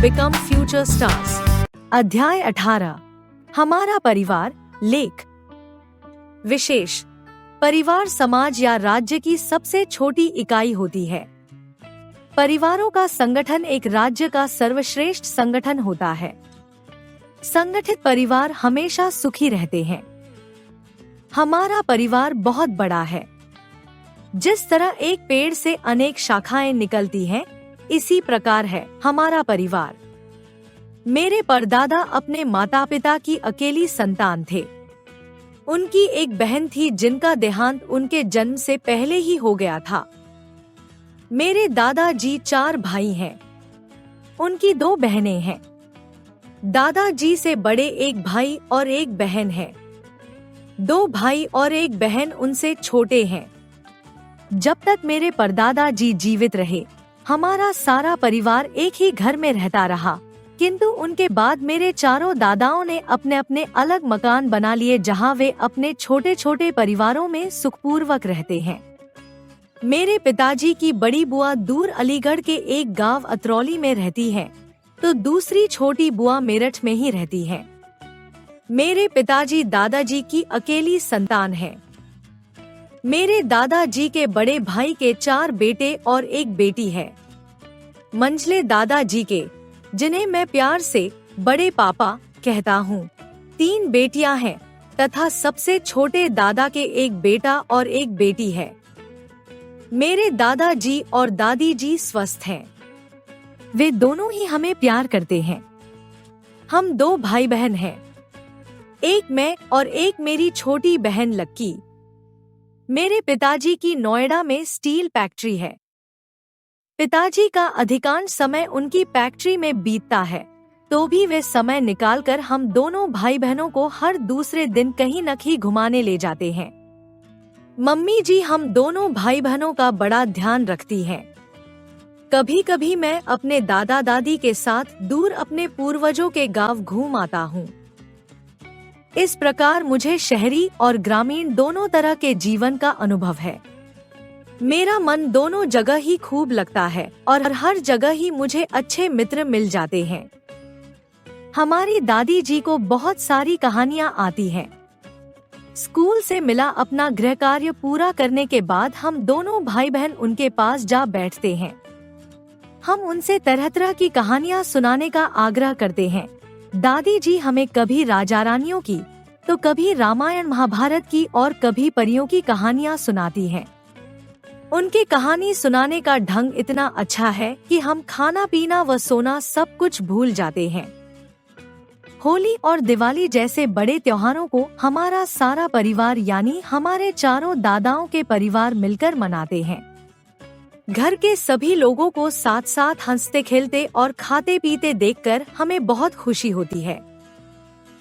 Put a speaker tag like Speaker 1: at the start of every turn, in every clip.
Speaker 1: become future stars। अध्याय 18 हमारा परिवार लेख। विशेष परिवार समाज या राज्य की सबसे छोटी इकाई होती है। परिवारों का संगठन एक राज्य का सर्वश्रेष्ठ संगठन होता है। संगठित परिवार हमेशा सुखी रहते हैं। हमारा परिवार बहुत बड़ा है। जिस तरह एक पेड़ से अनेक शाखाएं निकलती हैं, इसी प्रकार है हमारा परिवार। मेरे परदादा अपने माता पिता की अकेली संतान थे। उनकी एक बहन थी जिनका देहांत उनके जन्म से पहले ही हो गया था। मेरे दादाजी 4 भाई हैं। उनकी 2 बहनें हैं। दादाजी से बड़े एक भाई और एक बहन है। 2 भाई और एक बहन उनसे छोटे हैं। जब तक मेरे परदादा जी जीवित रहे, हमारा सारा परिवार एक ही घर में रहता रहा, किंतु उनके बाद मेरे चारों दादाओं ने अपने अपने अलग मकान बना लिए, जहां वे अपने छोटे छोटे परिवारों में सुखपूर्वक रहते हैं। मेरे पिताजी की बड़ी बुआ दूर अलीगढ़ के एक गांव अतरौली में रहती है, तो दूसरी छोटी बुआ मेरठ में ही रहती है। मेरे पिताजी दादाजी की अकेली संतान है। मेरे दादाजी के बड़े भाई के 4 बेटे और एक बेटी है। मंझले दादाजी के, जिन्हें मैं प्यार से बड़े पापा कहता हूँ, 3 बेटियां हैं तथा सबसे छोटे दादा के एक बेटा और एक बेटी है। मेरे दादाजी और दादी जी स्वस्थ हैं। वे दोनों ही हमें प्यार करते हैं। हम 2 भाई बहन हैं, एक मैं और एक मेरी छोटी बहन लक्की। मेरे पिताजी की नोएडा में स्टील फैक्ट्री है। पिताजी का अधिकांश समय उनकी फैक्ट्री में बीतता है, तो भी वे समय निकालकर हम दोनों भाई बहनों को हर दूसरे दिन कहीं न कहीं घुमाने ले जाते हैं। मम्मी जी हम दोनों भाई बहनों का बड़ा ध्यान रखती हैं। कभी कभी मैं अपने दादा दादी के साथ दूर अपने पूर्वजों के गांव घूम आता हूँ। इस प्रकार मुझे शहरी और ग्रामीण दोनों तरह के जीवन का अनुभव है। मेरा मन दोनों जगह ही खूब लगता है और हर जगह ही मुझे अच्छे मित्र मिल जाते हैं। हमारी दादी जी को बहुत सारी कहानियाँ आती हैं। स्कूल से मिला अपना गृह कार्य पूरा करने के बाद हम दोनों भाई बहन उनके पास जा बैठते हैं। हम उनसे तरह तरह की कहानियाँ सुनाने का आग्रह करते हैं। दादी जी हमें कभी राजा रानियों की, तो कभी रामायण महाभारत की और कभी परियों की कहानियाँ सुनाती हैं। उनकी कहानी सुनाने का ढंग इतना अच्छा है कि हम खाना पीना व सोना सब कुछ भूल जाते हैं। होली और दिवाली जैसे बड़े त्योहारों को हमारा सारा परिवार यानी हमारे चारों दादाओं के परिवार मिलकर मनाते हैं। घर के सभी लोगों को साथ साथ हंसते खेलते और खाते पीते देखकर हमें बहुत खुशी होती है।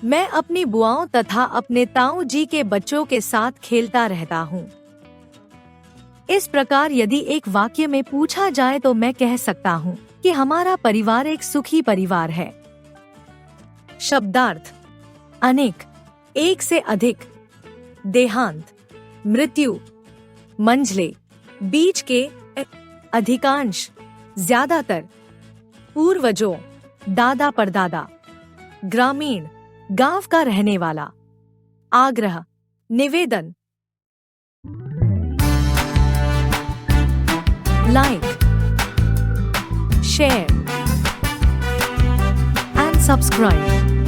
Speaker 1: मैं अपनी बुआओं तथा अपने ताऊ जी के बच्चों के साथ खेलता रहता हूँ। इस प्रकार यदि एक वाक्य में पूछा जाए तो मैं कह सकता हूँ कि हमारा परिवार एक सुखी परिवार है। शब्दार्थ: अनेक, एक से अधिक, देहांत, मृत्यु, मंझले, बीच के, अधिकांश, ज्यादातर, पूर्वजों, दादा परदादा, ग्रामीण, गांव का रहने वाला, आग्रह, निवेदन। Like, share and subscribe.